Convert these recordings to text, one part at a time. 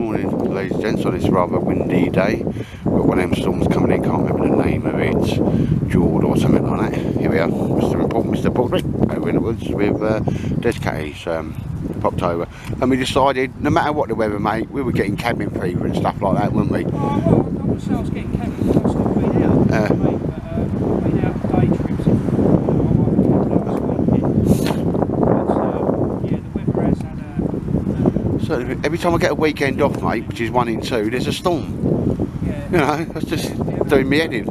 Morning, ladies and gents, on this rather windy day. We've got one of them storms coming in, can't remember the name of it, Jord or something like that. Here we are, Mr. Baldrick, over in the woods with Des Catties, popped over. And we decided, no matter what the weather, mate, we were getting cabin fever and stuff like that, weren't we? Oh, well, I wouldn't say I was getting cabin fever, I've still been out. I've been out on day trips in So every time I get a weekend off, mate, which is 1 in 2, there's a storm. Yeah. You know, that's just doing me head in.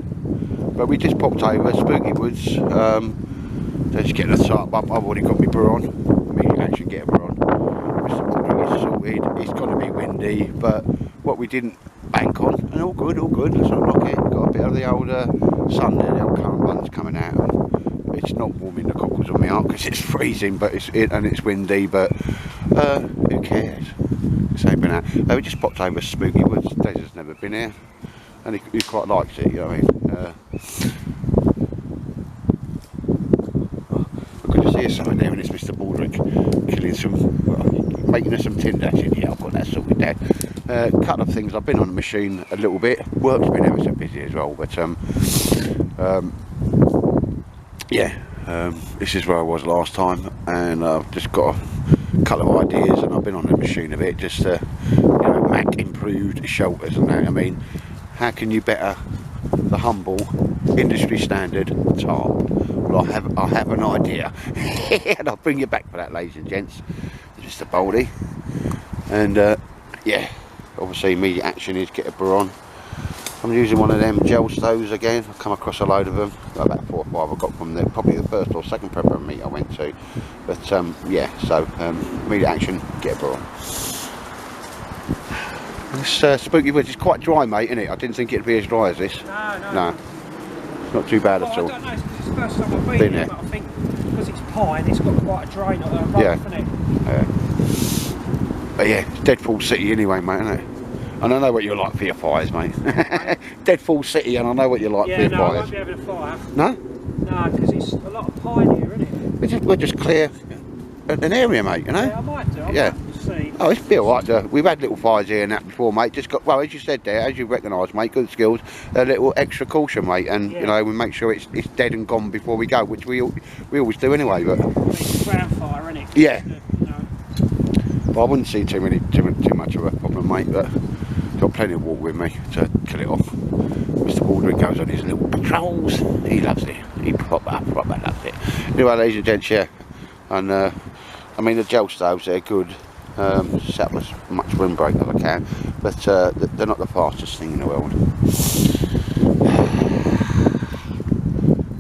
But we just popped over, Spooky Woods. Just getting a tarp up. I've already got my brew on. Immediate action, get a brew on. Mr. Baldrick is sorted. It's going to be windy, but what we didn't bank on, and all good, let's not knock it. Got a bit of the old sun there, the old current runs coming out. It's not warming the cockles on my heart because it's freezing, but it's windy, but who cares? It's ain't been out. We just popped over Spooky Woods. Des has never been here, and he quite likes it, you know what I mean? We're good to see something there, and it's Mr. Baldrick killing some, well, making us some tinder in here. I've got that sorted there. Couple of things. I've been on the machine a little bit. Work's been ever so busy as well, but yeah, this is where I was last time, and I've just got a couple of ideas, and I've been on the machine a bit, just to, you know, Mac improved shelters and that. I mean, how can you better the humble industry standard tarp? Well, I have an idea, and I'll bring you back for that, ladies and gents. Mr. Baldy, and yeah, obviously immediate action is get a brew on. I'm using one of them gel stoves again. I've come across a load of them, about 4 or 5 I got from probably the first or second prepper meet I went to. But yeah, so immediate action, get a brew on. This Spooky Woods is quite dry, mate, isn't it? I didn't think it'd be as dry as this. No. It's not too bad at all. I don't know, it's the first time I've been here, but I think because it's pine, it's got quite a drain on it, yeah. Isn't it? But yeah, it's Deadfall City anyway, mate, isn't it? And I know what you're like for your fires, mate. Deadfall City, and I know what you're like for your fires. I won't be having a fire. No? No, because it's a lot of pine here, isn't it? We'll just clear an area, mate, you know? Yeah, I might do. I might see. Oh, it's been alright. We've had little fires here and that before, mate. Just got, well, as you said there, as you recognise, mate, good skills, a little extra caution, mate, and you know, we make sure it's dead and gone before we go, which we always do anyway. But it's a ground fire, isn't it? Yeah. You know. But I wouldn't see too much of a problem, mate. But got plenty of water with me to kill it off. Mr. Baldrick goes on his little patrols. He loves it. He proper loves it. Anyway, ladies and gents, yeah, and I mean the gel stoves, they're good. Set up as much windbreak as I can, but they're not the fastest thing in the world.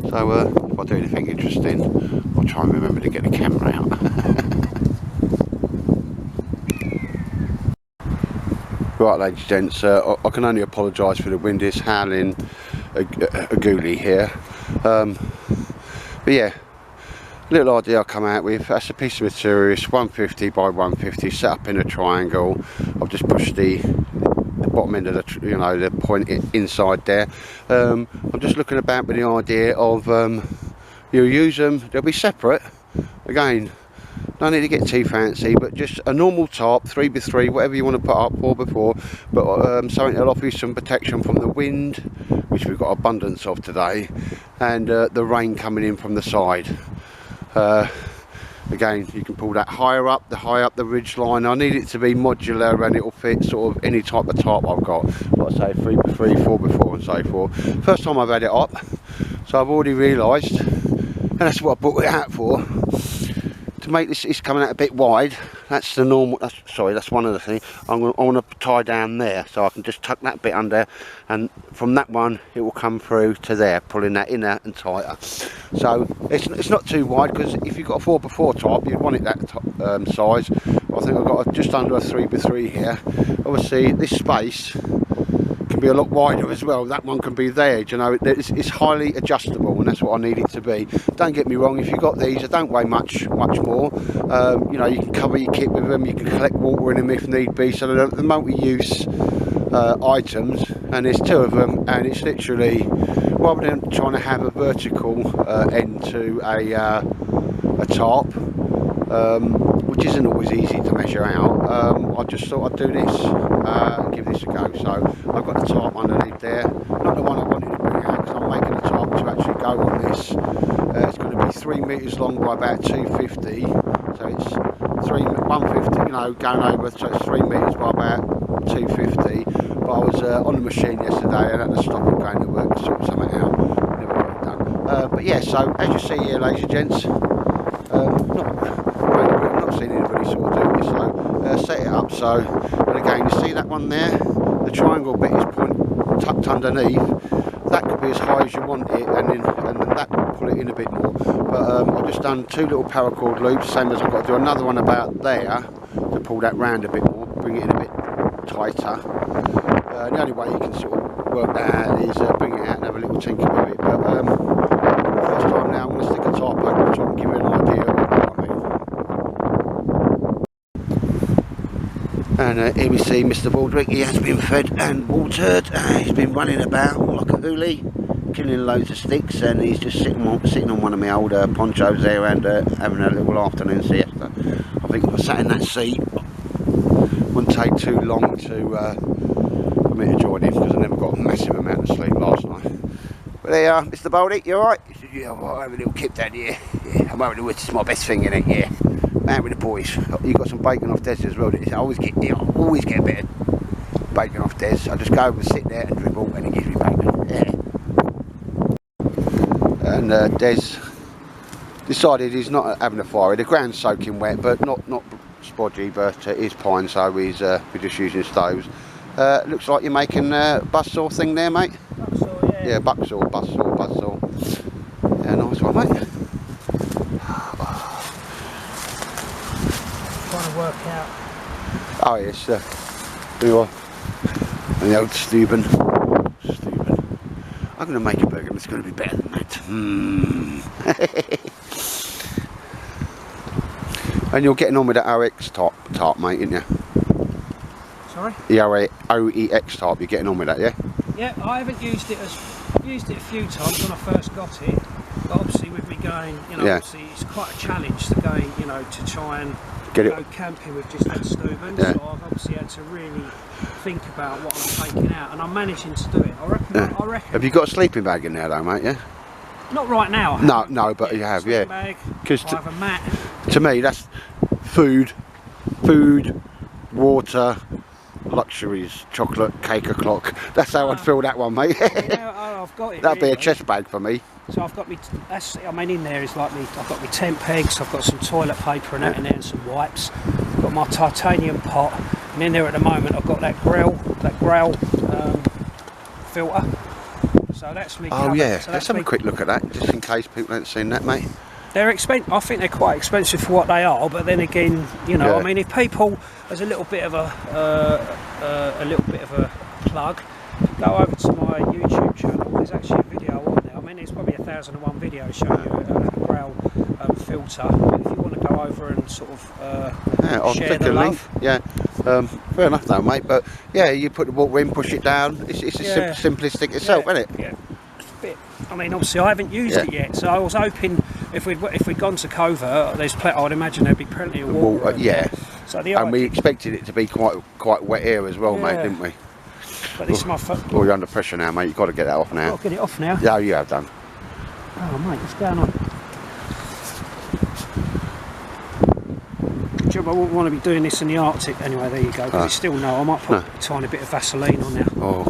So if I do anything interesting, I'll try and remember to get the camera out. Right, ladies and gents, I can only apologise for the wind. It's howling a ghoulie here. But yeah, little idea I come out with. That's a piece of material. It's 150 by 150, set up in a triangle. I've just pushed the bottom end of the, you know, the point inside there. I'm just looking about with the idea of you'll use them. They'll be separate. Again, don't need to get too fancy, but just a normal tarp, 3x3, whatever you want to put up, 4x4, but something that'll offer you some protection from the wind, which we've got abundance of today, and the rain coming in from the side. Again, you can pull that higher up the ridge line. I need it to be modular, and it'll fit sort of any type of tarp I've got. Like I say, 3x3, 4x4 and so forth. First time I've had it up, so I've already realised, and that's what I brought it out for, to make this, it's coming out a bit wide. That's the normal, that's one of the things. I want to tie down there, so I can just tuck that bit under, and from that one it will come through to there, pulling that inner and tighter. So it's not too wide, because if you've got a 4x4 top, you'd want it that size. I think I've got just under a 3x3 here. Obviously this space can be a lot wider as well. That one can be there, you know. It's highly adjustable, and that's what I need it to be. Don't get me wrong, if you've got these, they don't weigh much more. You know, you can cover your kit with them, you can collect water in them if need be, so they're the multi-use items, and there's 2 of them, and it's literally, rather than trying to have a vertical end to a tarp, which isn't always easy to measure out, I just thought I'd do this and give this a go. So I've got the tarp underneath there, not the one I wanted to bring out because I'm making the tarp to actually go on this. It's going to be 3 metres long by about 250, so it's 150, you know, going over, so it's 3 metres by about 250. But I was on the machine yesterday and had to stop it going to work to sort something out. Never got it done. But yeah, so as you see here, ladies and gents, I've not seen anybody sort of do this, so set it up. So, and again, you see that one there, the triangle bit is tucked underneath. That could be as high as you want it, and then that will pull it in a bit more. But I've just done 2 little paracord loops, same as I've got to do another one about there to pull that round a bit more, bring it in a bit tighter. The only way you can sort of work that out is bring it out and have a little tinker with it. But first time now, I'm going to stick a tarp over so I can give you an idea of what I mean. And here we see Mr. Baldrick. He has been fed and watered. He's been running about like a hoolie, killing loads of sticks, and he's just sitting on one of my old ponchos there and having a little afternoon siesta. I think if I sat in that seat, wouldn't take too long for me to join him because I never got a massive amount of sleep last night. But there you are, Mr. Baldy, you alright? He said, yeah, I'll have a little kip down here. Yeah, I'm having a it's my best thing in it, yeah. Man with the boys. You got some bacon off Des as well. I always get a bit of bacon off Des. I just go over and sit there and dribble and he gives me bacon. Yeah. And Des decided he's not having a fire. The ground's soaking wet, but not spodgy, but it is pine, so we're just using stoves. Looks like you're making a buzzsaw thing there, mate. Buzzsaw, yeah. Yeah, buzzsaw. Yeah, nice one, mate. Trying to work out. Oh yes, who are? And the old Steuben. I'm going to make a burger that's going to be better than that. And you're getting on with the OX tarp, mate, ain't you? Sorry? The OEX tarp, you're getting on with that, yeah? Yeah, I haven't used it a few times when I first got it, but obviously with me going, you know, obviously it's quite a challenge to going, you know, to try and go camping with just that Steuben. Yeah. So I've obviously had to really think about what I'm taking out, and I'm managing to do it. I reckon. Have you got a sleeping bag in there though, mate? Yeah. Not right now. No, but you have, yeah. Bag. Because I have a mat. To me, that's food, water, luxuries, chocolate, cake o'clock. That's how I'd fill that one, mate. Yeah, I've got it. That'd be a chest bag for me. So I've got me. I mean, in there is like me. I've got my tent pegs. I've got some toilet paper and that in there, and some wipes. I've got my titanium pot, and in there at the moment I've got that grail filter. So that's me. Oh yeah, so let's have a quick look at that, just in case people haven't seen that, mate. They're expensive. I think they're quite expensive for what they are. But then again, you know, I mean, if people, as a little bit of a plug, go over to my YouTube channel. There's actually a video on there. I mean, there's probably 1,001 videos showing you a grail filter. But if you want to go over and sort of I'll share click the a link. love. Yeah, fair enough though, mate. But yeah, you put the water in, push it down. It's simplistic itself, isn't it? Yeah. I mean, obviously, I haven't used it yet, so I was hoping if we'd gone to Covert, I'd imagine there'd be plenty of water. Yeah. So and we expected it to be quite wet here as well, mate, didn't we? But this is my foot. Oh, you're under pressure now, mate. You've got to get that off now. Got to get it off now. Yeah, you have done. Oh, mate, what's going on? I wouldn't want to be doing this in the Arctic anyway. There you go. Because it's still no. I might put a tiny bit of Vaseline on there. Oh.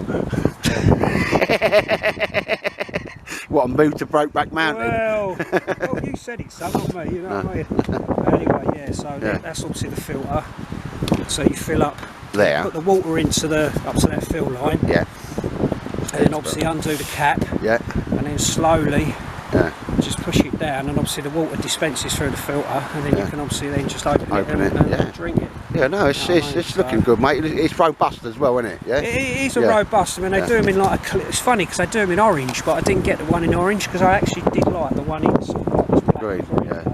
What, a move to Brokeback Mountain? Well, you said it, son, not me. You know what I mean? Anyway, yeah. So that's obviously the filter. So you fill up. There. Put the water up to that fill line. Yeah. And then obviously undo the cap. Yeah. And then slowly. Just push it down, and obviously the water dispenses through the filter, and then you can obviously then just open it and drink it. Yeah, no, it's looking good, mate. It's robust as well, isn't it? Yeah. It is a robust. I mean, they do them in like it's funny because they do them in orange, but I didn't get the one in orange because I actually did like the one in sort of like green. Yeah.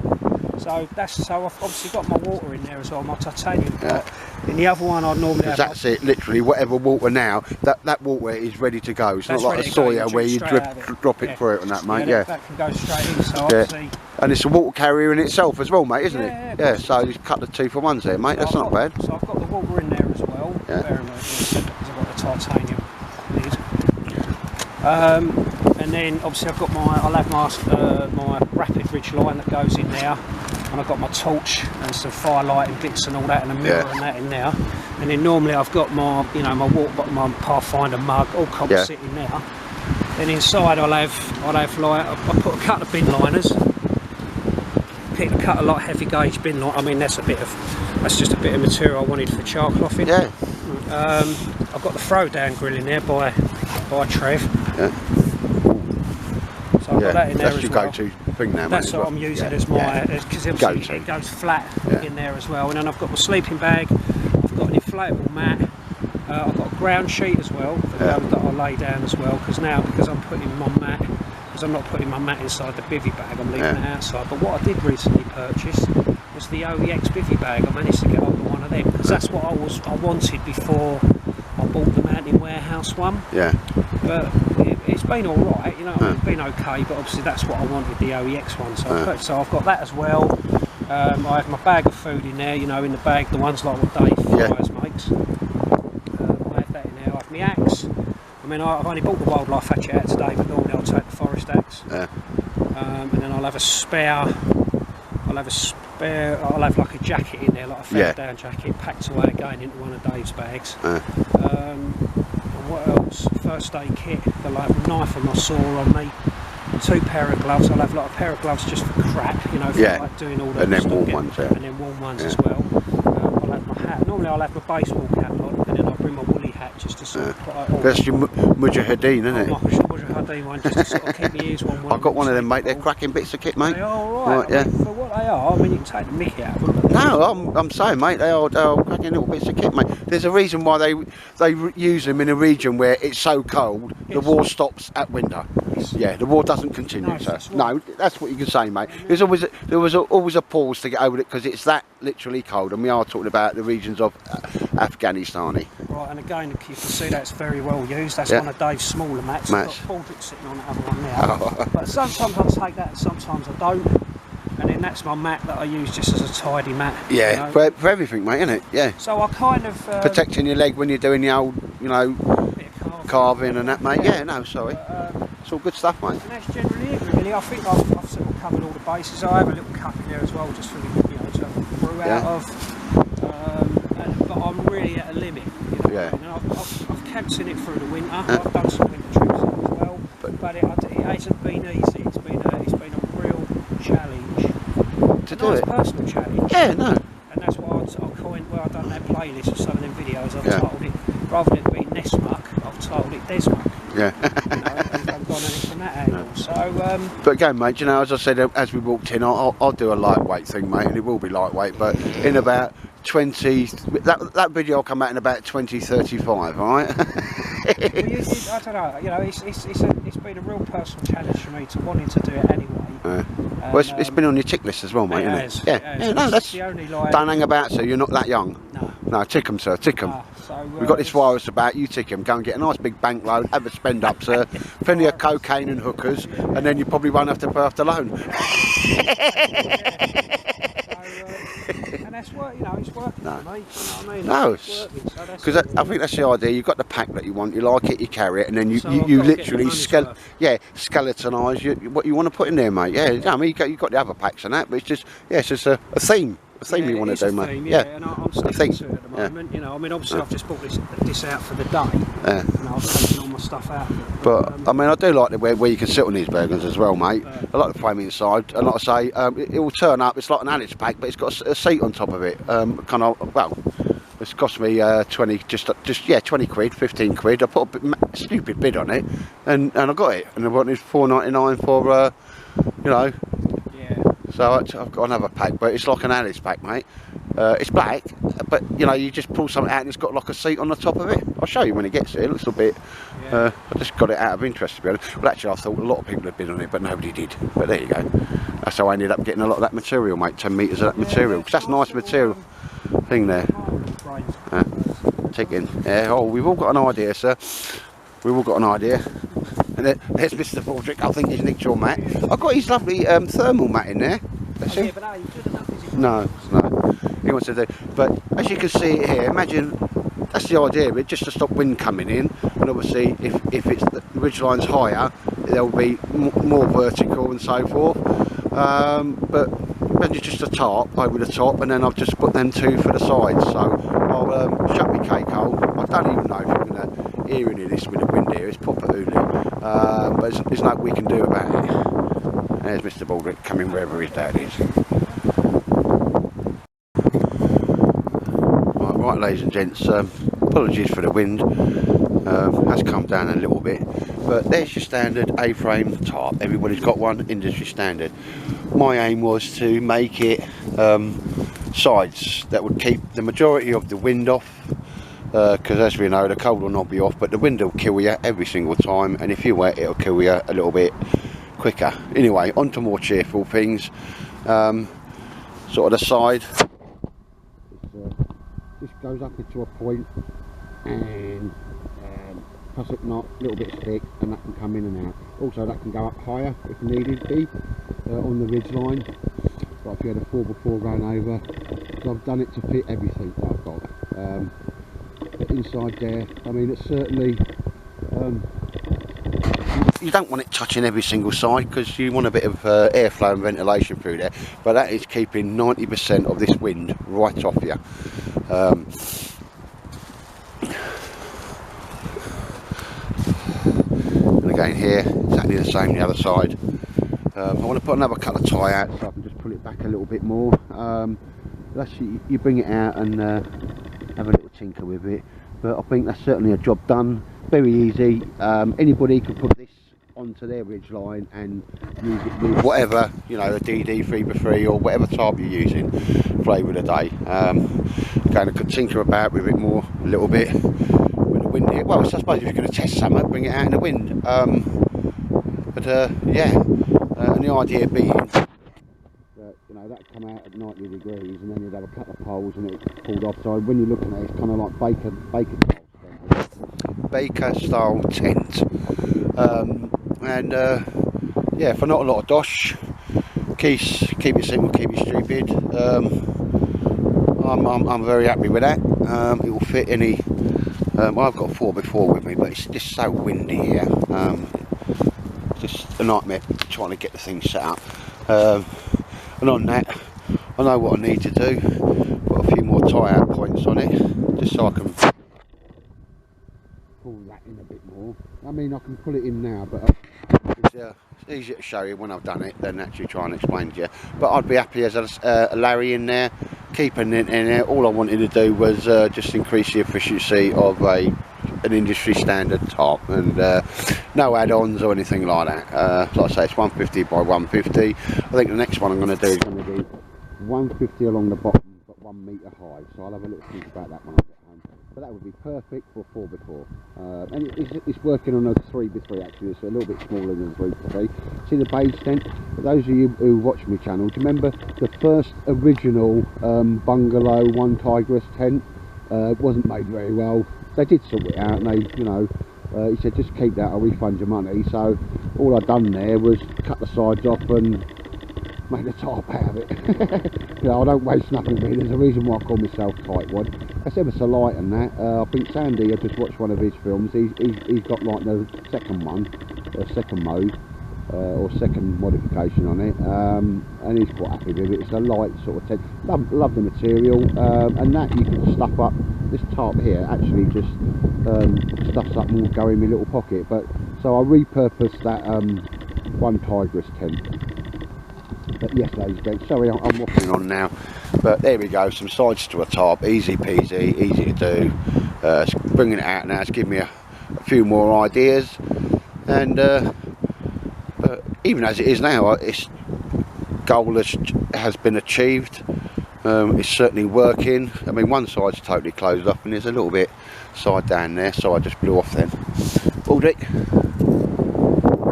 So I've obviously got my water in there as well, my titanium pot. In the other one, I'd normally have. That's it. Literally, whatever water now, that water is ready to go. It's not like a soya where you drop it through it and that, mate. Yeah. That can go straight in. So obviously. And it's a water carrier in itself as well, mate, isn't it? Yeah. So you cut the 2 for 1s there, mate. That's not bad. So I've got the the water in there as well. Yeah. Bear in mind, because I've got the titanium lid. And then obviously I'll have my rapid ridge line that goes in there, and I've got my torch and some fire lighting bits and all that, and a mirror and that in there. And then normally I've got my, you know, my water bottle, my Pathfinder mug, all composite in there. Then inside I'll have like, I put a couple of bin liners. Picked a couple of like heavy gauge bin line. I mean that's just a bit of material I wanted for char clothing. Yeah. I've got the throwdown grill in there by Trev. Yeah. So I've got that in there as well. That's your go-to thing now, That's what I'm using as my, because it goes flat in there as well. And then I've got my sleeping bag, I've got an inflatable mat, I've got a ground sheet as well that I'll lay down as well, because I'm not putting my mat inside the bivvy bag, I'm leaving it outside. But what I did recently purchase was the OEX bivvy bag. I managed to get hold of one of them, because that's what I wanted before I bought the Mountain Warehouse one. Yeah. But it's been alright, you know, it's been okay, but obviously that's what I wanted, the OEX one. So I've got that as well. I have my bag of food in there, you know, in the bag, the ones like what Dave Fryers makes. I have that in there. I have my axe. I mean, I've only bought the wildlife hatchet out today, but normally I'll take the forest axe. And then I'll have a spare. I'll have like a jacket in there, like a feather down jacket, packed away again into one of Dave's bags. And what else? First aid kit. I'll have a knife and my saw on me. 2 pair of gloves. I'll have like a pair of gloves just for crap, you know, for like doing all the and then warm ones, and then warm ones as well. I'll have my hat. Normally I'll have my baseball cap on, and then I'll bring my woolly hat just to sort of put it on. That's your Mujahideen, isn't it? My Mujahideen one, just to sort of keep my ears warm. I've got one of them, mate. They're cracking bits of kit, mate. They are alright. I mean, for what they are, I mean, you can take the mickey out of them. No, I'm saying, mate, they are cracking little bits of kit, mate. There's a reason why they use them in a region where it's so cold, the war stops at winter. Yeah, the war doesn't continue, sir. No, that's what you can say, mate. There was always a pause to get over it, because it's that literally cold, and we are talking about the regions of Afghanistani. Right, and again, you can see that's very well used. That's one of Dave's smaller mats. I've got Baldrick sitting on that other one now. But sometimes I take that, and sometimes I don't. And then that's my mat that I use just as a tidy mat. Yeah, you know? for everything, mate, isn't it? Yeah. So I kind of protecting your leg when you're doing the old, you know, bit of carving and that, mate. Yeah, no, sorry. It's all good stuff, mate. And that's generally it, really. I think I've sort of covered all the bases. I have a little cup in there as well, just for the, you know, to brew out of. But I'm really at a limit. You know? Yeah. And I've camped in it through the winter. I've done some winter trips in it as well. But it hasn't been easy. It's been a real challenge. To do it. Personal challenge. Yeah, no. And that's why I've coined, where I've done that playlist of some of them videos, I've titled it, rather than it being Nestmuck, I've titled it Desmuck. Yeah. You know, and I've gone at it from that angle. So, but again, mate, you know, as I said, as we walked in, I'll do a lightweight thing, mate, and it will be lightweight, but in about 20, that video will come out in about 2035, all right? well, I don't know, you know, it's been a real personal challenge for me to wanting to do it anyway. Well, it's been on your tick list as well, mate, isn't it? Yeah, no, that's the only line. Don't hang about, sir, you're not that young. No, tick 'em, sir, tick 'em. We've got this virus about, you tick 'em, go and get a nice big bank loan, have a spend up, sir, plenty of cocaine and hookers, and then you probably won't have to pay off the loan. And that's work, you know, it's working for me, you know what I mean? No, because I think that's the idea. You've got the pack that you want, you like it, you carry it, and then you literally skeletonise what you want to put in there, mate. Yeah, you know, I mean, you've got the other packs and that, but it's just a theme. A theme you want to do, mate. And I'm sticking to it at the moment. You know, I mean, obviously I've just bought this out for the day, and I've taken all my stuff out of it. But I mean, I do like the where you can sit on these burgers as well, mate. I like the frame inside, and like I say, it will turn up. It's like an Alex pack, but it's got a seat on top of it. Kind of, well, it's cost me 20 quid, 15 quid. I put a stupid bid on it, and I got it, and I wanted £4.99 for, you know. So I've got another pack, but it's like an Alice pack, mate. It's black, but you know, you just pull something out and it's got like a seat on the top of it. I'll show you when it gets here. It looks a bit. I just got it out of interest, to be honest. Well, actually, I thought a lot of people had bid on it, but nobody did. But there you go. That's how I ended up getting a lot of that material, mate. 10 metres of that material, because that's nice material thing there. Ticking. Yeah. Oh, we've all got an idea, sir. We've all got an idea. And there's Mr. Baldrick. I think he's nicked your mat. I've got his lovely thermal mat in there. Yeah, but no, you good enough, is it? No. he wants to do. But as you can see it here, imagine that's the idea of it, just to stop wind coming in. And obviously, if it's the ridgeline's higher, there'll be more vertical and so forth. But imagine just a tarp over the top, and then I've just put them two for the sides. So I'll shut my cake hole. I don't even know if you're going to hear any of this with the wind here. It's proper hooling, but there's nothing we can do about it. There's Mr. Baldrick coming wherever his dad is. Right, ladies and gents, apologies for the wind. Has come down a little bit, but there's your standard A-frame tarp. Everybody's got one, industry standard. My aim was to make it sides that would keep the majority of the wind off, because as we know, the cold will not be off, but the wind will kill you every single time, and if you're wet, it'll kill you a little bit quicker. Anyway, on to more cheerful things. Sort of the side, this goes up into a point, and plus it not a little bit thick, and that can come in and out. Also, that can go up higher if needed be on the ridge line. Like if you had a 4x4 going over, so I've done it to fit everything that I've got. But inside there, I mean, it's certainly you don't want it touching every single side, because you want a bit of airflow and ventilation through there, but that is keeping 90% of this wind right off you. And again here, exactly the same the other side. I want to put another cut of tie out so I can just pull it back a little bit more. Actually, you bring it out and have a little tinker with it, but I think that's certainly a job done. Very easy. Anybody could put this onto their ridge line and use it with whatever, you know, a DD 3x3 or whatever type you're using, flavour of the day. Again, I could tinker about with it more a little bit with the wind here. Well, I suppose if you're going to test something, bring it out in the wind. Yeah, and the idea being that, you know, that come out at 90 degrees, and then you'd have a couple of poles and it's pulled off. So when you're looking at it, it's kind of like Baker style tent. Yeah, for not a lot of dosh, keep it simple, keep it stupid. I'm very happy with that. It will fit any. Well, I've got a 4x4 with me, but it's just so windy here. Just a nightmare trying to get the thing set up. And on that, I know what I need to do. Put a few more tie-out points on it, just so I can pull that in a bit more. I mean, I can pull it in now, but it's easier to show you when I've done it than actually try and explain to you. But I'd be happy as a Larry in there, keeping it in there. All I wanted to do was just increase the efficiency of an industry standard top, and no add-ons or anything like that. Like I say, it's 150 by 150. I think the next one I'm going to do is going to be 150 along the bottom, but 1 metre high. So I'll have a little think about that when I get home. But that would be perfect for 4x4. And it's working on a 3x3 actually, so a little bit smaller than 3x3. See the beige tent? For those of you who watch my channel, do you remember the first original bungalow one tigress tent? Wasn't made very well. They did sort it out, and they, you know, he said just keep that, I'll refund your money. So all I'd done there was cut the sides off and made a tarp out of it. You know, I don't waste nothing really. There's a reason why I call myself Tightwad. That's ever so light on that. I think Sandy, I just watched one of his films, he's got like the second one, second mode, or second modification on it, and he's quite happy with it. It's a light sort of tent. Love the material, and that you can stuff up. This tarp here actually just stuffs up and will go in my little pocket. But so I repurposed that one tigress tent. But yes, ladies and gents, sorry I'm waffling on now, but there we go, some sides to a tarp, easy peasy, easy to do. It's bringing it out now, it's giving me a few more ideas, and but even as it is now, its goal has been achieved. It's certainly working. I mean, one side's totally closed off and there's a little bit side down there, so I just blew off then. Baldic,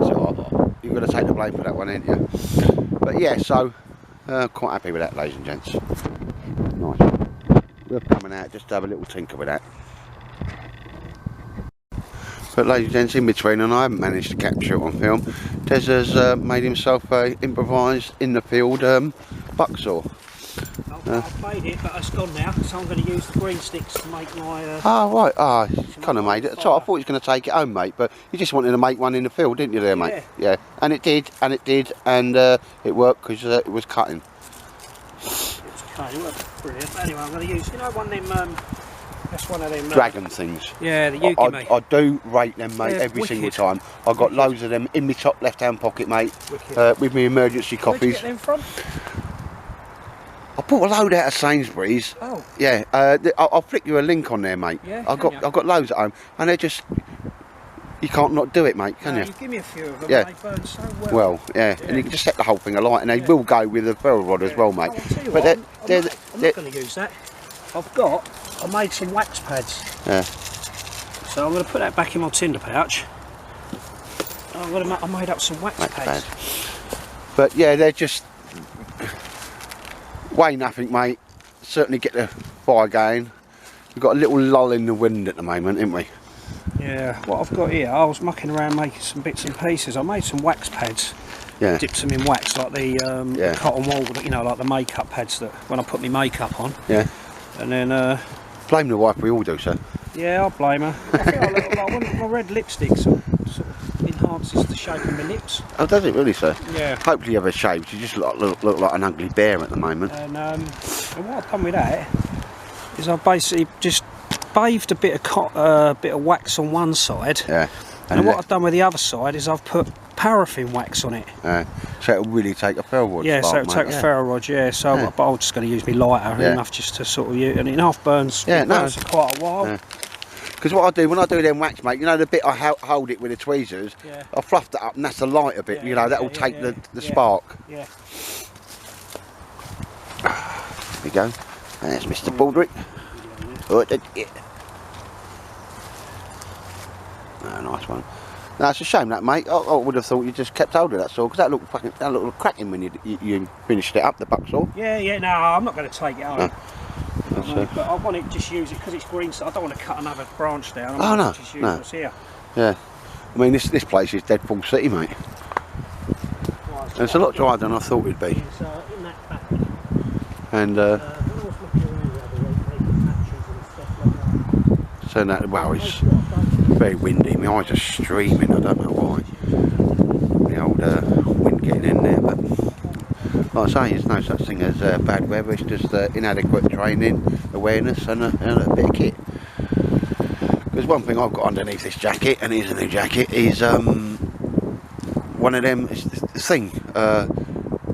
so you've got to take the blame for that one, ain't you? But yeah, so quite happy with that, ladies and gents. Nice. We're coming out just to have a little tinker with that. But ladies and gents, in between, and I haven't managed to capture it on film, Des has made himself a improvised in the field bucksaw. Oh, I've made it, but it's gone now, so I'm going to use the green sticks to make my... Oh, right. Oh, you kind of made it. So I thought you was going to take it home, mate, but you just wanted to make one in the field, didn't you there, mate? Yeah. And it did, and it worked because it was cutting. It was cutting, it worked brilliant. Anyway, I'm going to use, you know, one of them... that's one of them... Dragon things. Yeah, the Yuki, mate. I do rate them, mate, every single time. I've got loads of them in my top left-hand pocket, mate, with my emergency coffees. Where'd you get them from? I bought a load out of Sainsbury's. Oh. Yeah, I'll flick you a link on there, mate. Yeah, I've got loads at home, and they're just... You can't not do it, mate, can you? You give me a few of them, yeah. and they burn so well. Well, yeah, and you can just set the whole thing alight, and they will go with the ferro rod as well, mate. Oh, I'll tell you but what, I'm they're not going to use that. I made some wax pads. Yeah. So I'm going to put that back in my tinder pouch. I made up some wax pads. But yeah, they're just... Weigh nothing, mate. Certainly get the fire going. We've got a little lull in the wind at the moment, haven't we? Yeah, what I've got here, I was mucking around making some bits and pieces. I made some wax pads. Yeah. Dipped them in wax, like the cotton wool, you know, like the makeup pads that when I put my makeup on. Yeah. And then... blame the wife, we all do, sir. Yeah, I'll blame her. I feel like my red lipstick sort of enhances the shape of my lips. Oh, does it really, sir? Yeah. Hopefully you have a shave. You just look like an ugly bear at the moment. And what I've done with that is I've basically just bathed a bit of wax on one side. Yeah. And what I've done with the other side is I've put paraffin wax on it. So it'll really take a ferro rod. Yeah, so it'll take a ferro rod, yeah. So, but I'm just going to use my lighter enough just to sort of use, and it half burns. Yeah, burns for quite a while. Because what I do when I do them wax, mate, you know the bit I hold it with the tweezers, I fluff that up, and that's the lighter bit. You know, that'll take the spark. Yeah. There we go. There's Mr. Baldrick. Nice one. No, it's a shame that, mate. I would have thought you just kept hold of that saw, because that looked cracking when you finished it up, the buck saw. Yeah, no, I'm not going to take it home. But I want to just use it because it's green, so I don't want to cut another branch down. I want to just use what's here. Yeah. I mean, this place is dead full city, mate. Right, and it's a lot drier than I thought it'd be. It's in that back. And when I was looking around the other week, making patches and stuff like that. So that, well, it's very windy. My eyes are streaming. I don't know why. The old wind getting in there, but like I say, there's no such thing as bad weather. It's just inadequate training, awareness, and a bit of kit. Because one thing I've got underneath this jacket, and it is a new jacket, is one of them. It's the thing.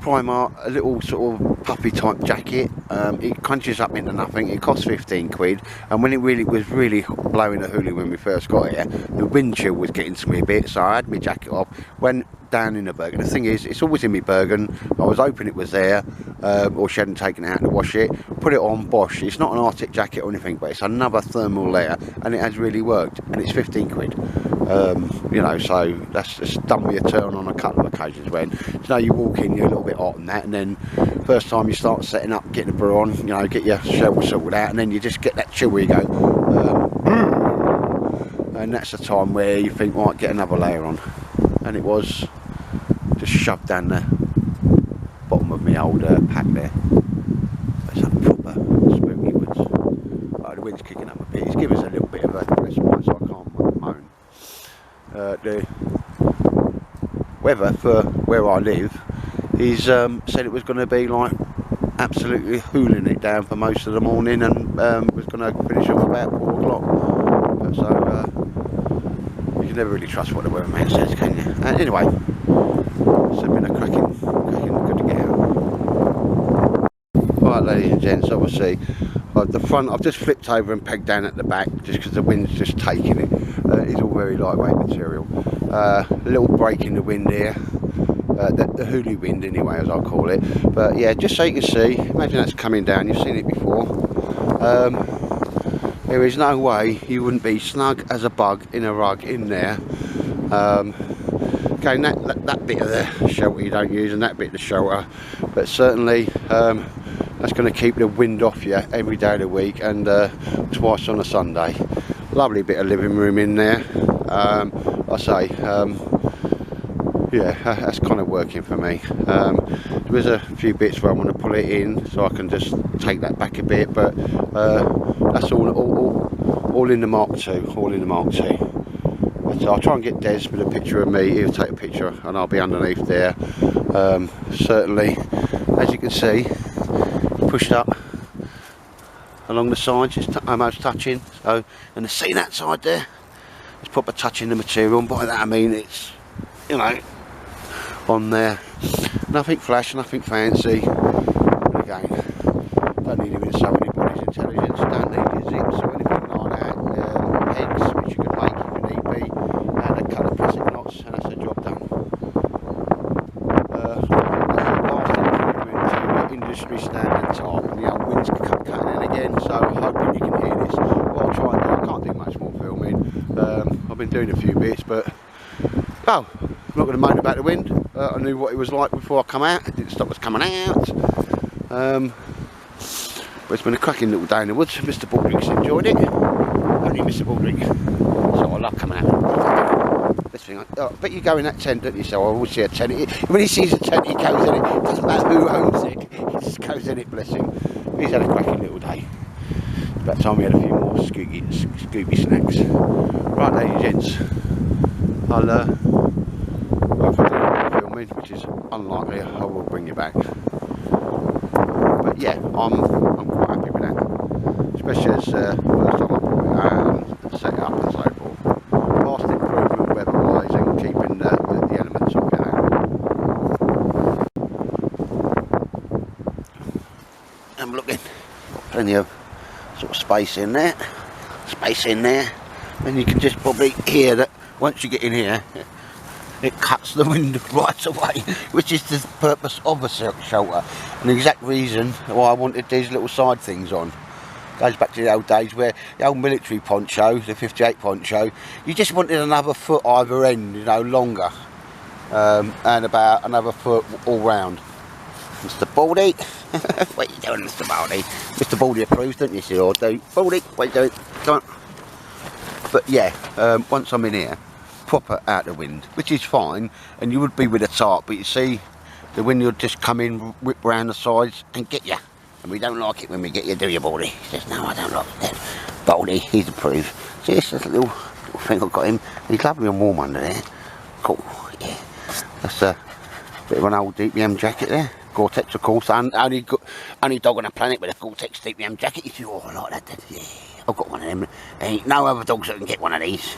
Primark, a little sort of puppy type jacket. It crunches up into nothing. It costs 15 quid, and when it was really blowing a hoolie when we first got here, the wind chill was getting to me a bit, so I had my jacket off, went down in the Bergen. The thing is, it's always in my Bergen. I was hoping it was there, or she hadn't taken it out to wash it. Put it on, bosh. It's not an Arctic jacket or anything, but it's another thermal layer, and it has really worked, and it's 15 quid. You know, so that's just done me a turn on a couple of occasions when, you know, you walk in, you're a little bit hot and that, and then first time you start setting up, getting the brew on, you know, get your shovel sorted out, and then you just get that chill where you go, and that's the time where you think, right, get another layer on, and it was just shoved down the bottom of my old pack there. It's a proper spooky woods. Oh, the wind's kicking up a bit. It's given us a little bit of a respite, so I can't moan. The weather for where I live is said it was going to be like absolutely hooling it down for most of the morning, and was going to finish up about 4 o'clock. So you can never really trust what the weatherman says, can you? Anyway, it's been a cracking good to get out. Right, ladies and gents, obviously the front I've just flipped over and pegged down at the back just because the wind's just taking it. It's all very lightweight material. A little break in the wind here, the hoolie wind anyway, as I'll call it. But yeah, just so you can see, imagine that's coming down. You've seen it before. There is no way you wouldn't be snug as a bug in a rug in there. Okay, that bit of the shelter you don't use, and that bit of the shelter, but certainly that's going to keep the wind off you every day of the week, and twice on a Sunday. Lovely bit of living room in there. I say, yeah, that's kind of working for me. There is a few bits where I want to pull it in so I can just take that back a bit, but that's all in the Mark II, all in the Mark II. But I'll try and get Des with a picture of me. He'll take a picture and I'll be underneath there. Certainly, as you can see, pushed up along the sides, it's almost touching. So, and see that side there, it's proper touching the material, and by that I mean it's, you know, on there. Nothing flash, nothing fancy. And again, don't need him to show anybody's intelligence, don't need your zips or anything like that. Pegs, which you can make if you need be, and a couple of pressing knots, and that's the job done. That's a vast improvement to industry standard type, and the old wind's cutting in again, so I'm hoping you can hear this. What I'll try and do, I can't do much more filming. I've been doing a few bits, but I'm not going to moan about the wind. I knew what it was like before I come out. It didn't stop us coming out. But it's been a cracking little day in the woods. Mr. Baldrick's enjoyed it. Only Mr. Baldrick. So I love coming out. This thing, I bet you go in that tent, don't you? So I always see a tent. When he sees a tent, he goes in it. It doesn't matter who owns it. He just goes in it, bless him. He's had a cracking little day. About time we had a few more Scooby snacks. Right, ladies and gents. I'll filming, which is unlikely. I will bring you back. But yeah, I'm quite happy with that. Especially as first time I brought it out and set it up and so forth. Vast improvement weather-wise and keeping the elements of it out. I'm looking, plenty of sort of space in there, and you can just probably hear that once you get in here, it cuts the wind right away, which is the purpose of a shelter, and the exact reason why I wanted these little side things on. Goes back to the old days where the old military poncho, the 58 poncho, you just wanted another foot either end, you know, longer, and about another foot all round. Mr. Baldy, what are you doing, Mr. Baldy? Mr. Baldy approves, don't you? Or do Baldy, what are you doing? Come on. But yeah, once I'm in here, proper out the wind, which is fine, and you would be with a tarp, but you see, the wind will just come in, whip round the sides and get you. And we don't like it when we get you, do you, Baldy? He says, no, I don't like it. Baldy, he's approved. See this little thing I've got him? He's lovely and warm under there. Cool, yeah. That's a bit of an old DPM jacket there. Gore-Tex, of course. Only dog on the planet with a Gore-Tex DPM jacket. You see, oh, I like that. Yeah, I've got one of them. There ain't no other dogs that can get one of these.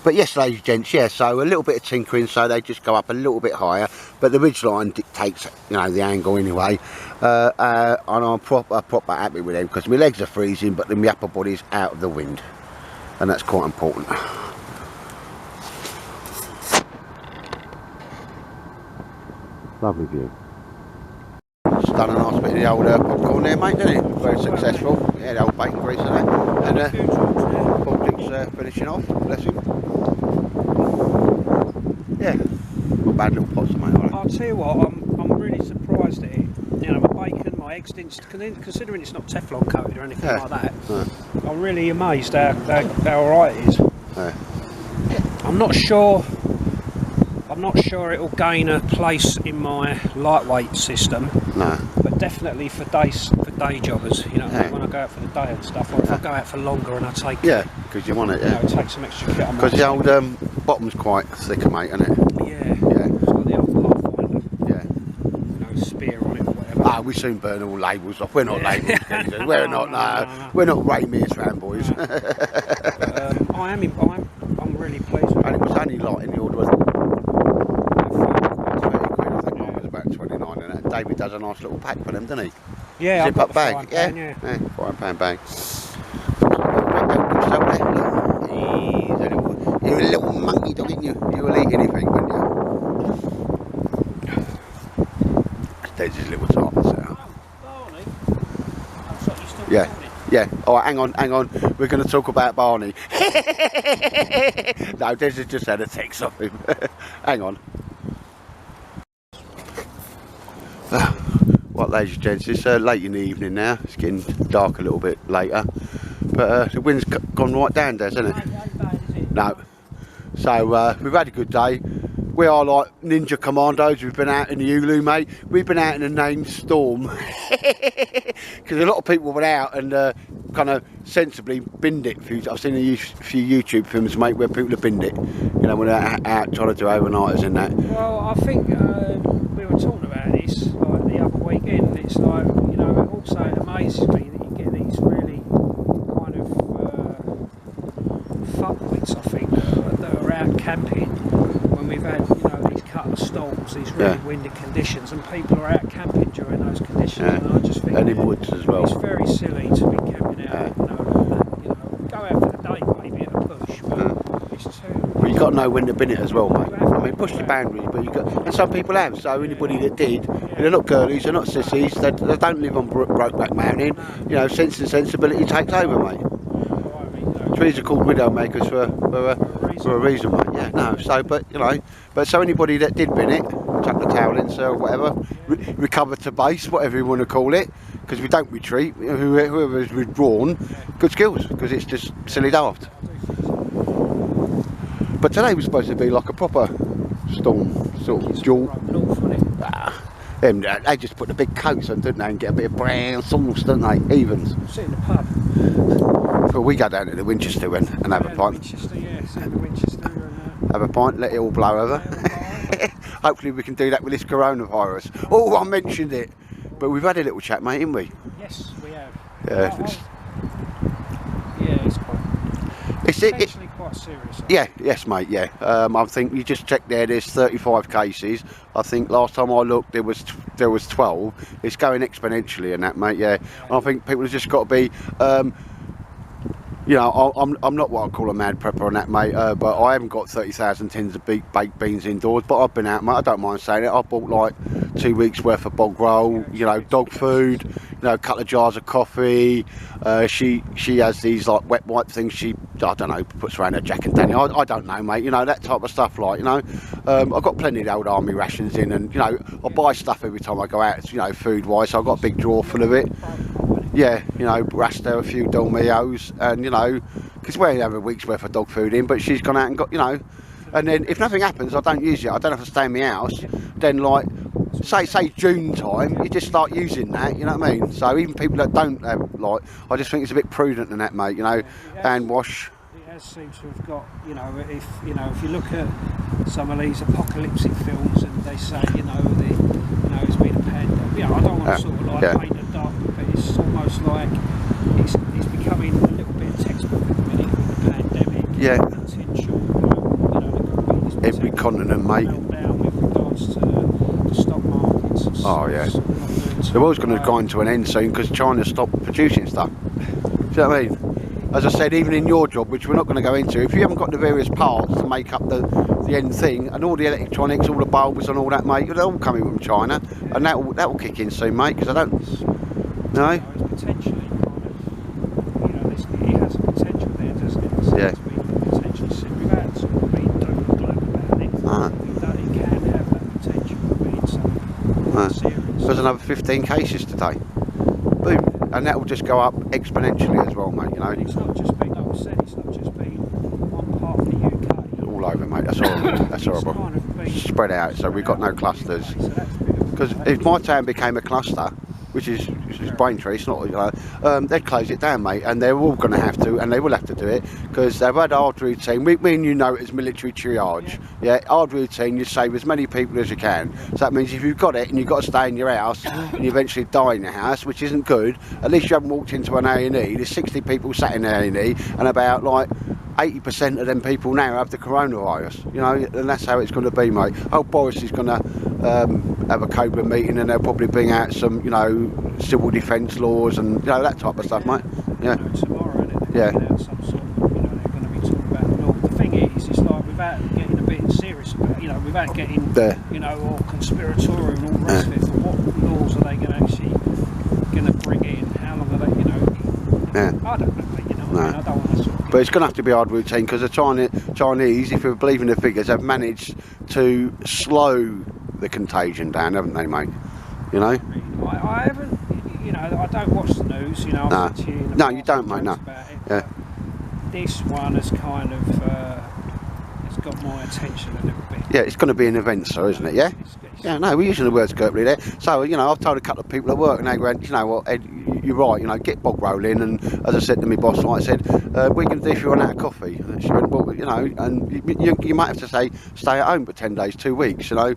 But yes, ladies and gents, yeah, so a little bit of tinkering, so they just go up a little bit higher, but the ridgeline dictates, you know, the angle anyway, and I'm proper happy with them, because my legs are freezing, but then my upper body's out of the wind, and that's quite important. Lovely view. Just done a nice bit of the old popcorn there, mate, didn't it? Very successful. Yeah, the old bacon grease and that. And Baldrick's finishing off, bless him. Yeah, not bad little pots to make, are they? I'll tell you what, I'm really surprised at it. You know, my bacon, my eggs didn't, considering it's not Teflon coated or anything like that, I'm really amazed how alright it is. Yeah. I'm not sure it'll gain a place in my lightweight system. No. But definitely for day jobbers, you know, when I go out for the day and stuff, or if I go out for longer and I take because you want it, you know, take some extra kit on. Because the old bottom's quite thick, mate, isn't it? Yeah. It's got the old Pathfinder. Yeah. You know, spear on it or whatever. Ah, we soon burn all labels off. We're not labels, geezers. We're not. We're not Ray Mears fan boys. But, I'm really pleased with it. And it was only like in the order of 30 quid, I think. It was about 29, and that. David does a nice little pack for them, doesn't he? Yeah, zip up bag. Yeah, £5 bag. You're a little monkey dog, ain't you? You will eat anything, wouldn't you? There's his little tarp set up. Yeah. Alright, hang on. We're going to talk about Barney. No, Des has just had a text of him. Hang on. What, ladies and gents, it's late in the evening now. It's getting dark a little bit later. But the wind's gone right down there, hasn't it? No. So we've had a good day. we are like ninja commandos. We've been out in the Ulu, mate. We've been out in a named storm because a lot of people went out and kind of sensibly binned it. I've seen a few YouTube films, mate, where people have binned it. You know, when they're out trying to do overnighters and that. Well, I think we were talking about this like the other weekend. It's like, you know, it also amazes me that you get these really kind of fuckwits, I think, that are out camping when we've had, you know, these couple of storms, these really windy conditions, and people are out camping during those conditions. And I just think, and in woods as well. It's very silly to be camping out, you know, like that. You know, go out for the day maybe at a push, but it's too. Well, you've got to know when to bin it as well, mate. I mean, push the boundaries, but you got, and some people have. So anybody that did, they're not girlies, they're not sissies, they don't live on Brokeback Mountain. You know, sense and sensibility takes over, mate. Trees are called widow makers for a reason, mate. Yeah, no. So, but you know, so anybody that did bin it, chuck the towel in, or whatever, recover to base, whatever you want to call it, because we don't retreat. Whoever's withdrawn, good skills, because it's just silly daft. But today was supposed to be like a proper storm, sort of dual. They just put the big coats on, didn't they, and get a bit of brown sauce, don't they? Evens. Sit in the pub. Well, we go down to the Winchester and have a pint. Winchester, yeah, sit in the Winchester and have a pint, let it all blow over. Hopefully we can do that with this coronavirus. Oh, I mentioned it. But we've had a little chat, mate, haven't we? Yes, we have. Yeah, it's quite. It's actually quite serious. Yeah, yes, mate. Yeah, I think you just checked there. There's 35 cases. I think last time I looked, there was 12. It's going exponentially, and that, mate. Yeah, and I think people have just got to be. You know, I'm not what I call a mad prepper on that, mate, but I haven't got 30,000 tins of baked beans indoors, but I've been out, mate, I don't mind saying it. I bought like 2 weeks worth of bog roll, you know, dog food, you know, a couple of jars of coffee. She has these like wet wipe things I don't know, puts around her Jack and Daniel. I don't know, mate, you know, that type of stuff, like, you know. I've got plenty of the old army rations in, and, you know, I buy stuff every time I go out, you know, food-wise, so I've got a big drawer full of it. Yeah, you know, Rasta, a few Dolmios, and, you know, because we only have a week's worth of dog food in, but she's gone out and got, you know, and then if nothing happens, I don't use it, I don't have to stay in my house, then like, say June time, you just start using that, you know what I mean? So even people that don't have, like, I just think it's a bit prudent in that, mate, you know, hand wash. It has seemed to have got, you know, if you look at some of these apocalyptic films and they say, you know, it's been a pandemic, you know, I don't want to sort of like paint the dark, but it's almost like it's becoming a little bit textbook at the minute with the pandemic. Yeah. Potential, every continent, mate. Down with regards to the stock markets. Oh yeah. The world's going to grind to an end soon because China stopped producing stuff. Do you know what I mean? As I said, even in your job, which we're not going to go into, if you haven't got the various parts to make up the end thing, and all the electronics, all the bulbs and all that, mate, they're all coming from China, and that will kick in soon, mate, because I don't. No. It's potentially kind of, you know, it has a potential there, doesn't it? So yeah. Potentially, without sort of being doom and gloom about it, it can have that potential of being something serious. There's another 15 cases today. Boom. And that will just go up exponentially as well, mate, you know. And it's not just been, like I said, it's not just been one part of the UK. All over, mate, that's horrible. That's horrible. Kind of spread out, so we've got no clusters. Because if my town became a cluster, which is Braintree, it's not, you know, they'd close it down, mate, and they're all going to have to, and they will have to do it, because they've had hard routine. We and you know it as military triage. Yeah, hard routine, you save as many people as you can. So that means if you've got it and you've got to stay in your house and you eventually die in your house, which isn't good, at least you haven't walked into an A&E. There's 60 people sat in A&E, and about like 80% of them people now have the coronavirus, you know, and that's how it's going to be, mate. Old Boris is going to have a Cobra meeting, and they'll probably bring out some, you know, civil defence laws and, you know, that type of stuff, mate. Yeah. You know, tomorrow, they're some sort of, you know, they're going to be talking about the law. The thing is, it's like without getting a bit serious about it, you know, without getting, you know, all conspiratorial and all the rest of it, what laws are they going to bring in? How long are they, you know? I don't know, but, you know, I mean, I don't want to sort of. But it's going to have to be hard routine, because the Chinese, if you believe in the figures, have managed to slow the contagion down, haven't they, mate? You know? I haven't, you know, I don't watch the news, you know. No, you don't, mate, no. Yeah. This one has kind of, it's got my attention a little bit. Yeah, it's going to be an event, so isn't it? Yeah. Yeah, no, we're using the words correctly there. So, you know, I've told a couple of people at work, and they went, you know what, Ed, you're right, you know, get bog rolling. And as I said to my boss, like I said, what are you going to do if you run out of coffee? And she went, well, you know, and you might have to say, stay at home for 10 days, 2 weeks, you know,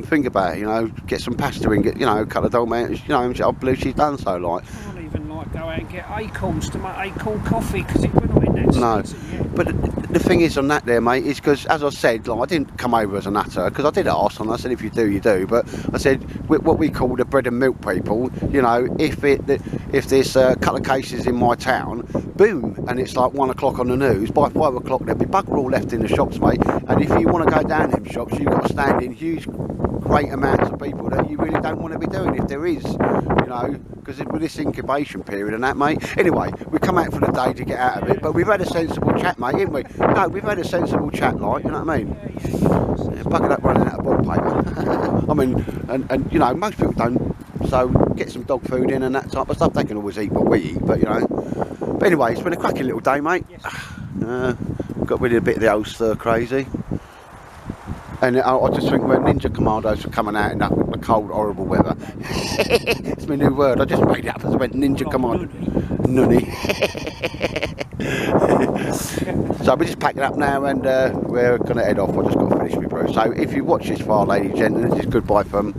think about it, you know, get some pasta and get, you know, a couple of dolmens, you know, and I believe she's done so, like. I can't even, like, go out and get acorns to make acorn coffee, because we're not in that No, yet. but the thing is on that there, mate, is because, as I said, like, I didn't come over as a nutter, because I did ask, and I said, if you do, you do. But I said, what we call the bread and milk people, you know, if there's a couple of cases in my town, boom, and it's like 1 o'clock on the news, by 5 o'clock there'll be bugger all left in the shops, mate. And if you want to go down them shops, you've got to stand in huge, great amounts of people that you really don't want to be doing, if there is, you know, because with this incubation period and that, mate. Anyway, we come out for the day to get out of it, but we've had a sensible chat, mate, haven't we? No, we've had a sensible chat, like, you know what I mean? Yeah, bugger up running out of bog paper. I mean, and you know, most people don't, so get some dog food in and that type of stuff. They can always eat what we eat, but you know. But anyway, it's been a cracking little day, mate. Got rid of a bit of the old stir crazy. And I just think when Ninja Commandos are coming out in that the cold, horrible weather. It's my new word. I just made it up as I went Ninja Commando. Nunny. So we're just packing up now, and we're going to head off. I just got to finish my brew. So if you watch this far, ladies and gentlemen, this is goodbye from.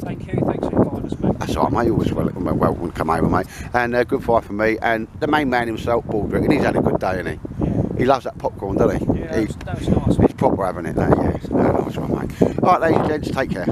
Thank you. Thanks for inviting us, mate. That's all right, mate. Always welcome to come over, mate. And goodbye from me and the main man himself, Baldrick. And he's had a good day, hasn't he? Yeah. He loves that popcorn, doesn't he? Yeah, that was nice. He's proper having it, though, yeah. No, nice one, mate. All right, ladies and gents, take care.